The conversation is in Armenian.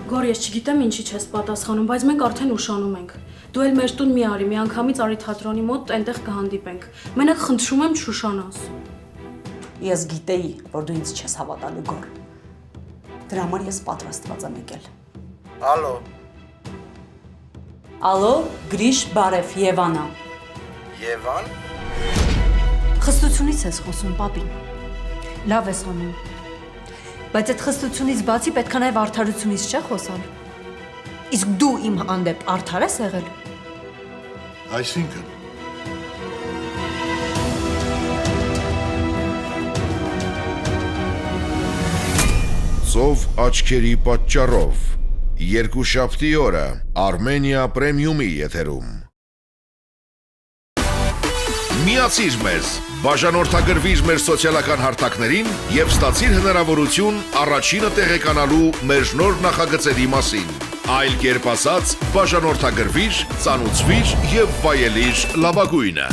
Գոր, ես չգիտեմ ինչի չես պատասխանում, բայց մենք արդեն ուշանում ենք։ Դու էլ մեր տուն մի արի, միանգամից արի թատրոնի մոտ, այնտեղ կհանդիպենք։ Մենակ խնդրում եմ չուշանաս։ Ես գիտեի, որ դու ինձ չես հավատալու, Գոր։ Դրա համար ես պատրաստված եմ եկել։ Ալո։ Ալո, Գրիշ, բարև, Եվանա։ Եվան։ Խստությունից ես խոսում, պապին։ Լավ ես անում։ Բայց այդ խստությունից բացի պետք է նաև արդարությունից չէ խոսալ։ Իսկ դու իմ հանդեպ արդար ես եղել։ Այսինքն։ Ծով աչքերի պատճառով երկուշաբթի օրը Armenia Premium-ի եթերում։ Միացիր մեզ, բաժանորդագրվիր մեր սոցիալական հարթակներին և ստացիր հնարավորություն առաջինը տեղեկանալու մեր նոր նախագծերի մասին։ Այլ կերպ ասած, բաժանորդագրվիր, ծանուցվիր և վայելիր լավագույնը։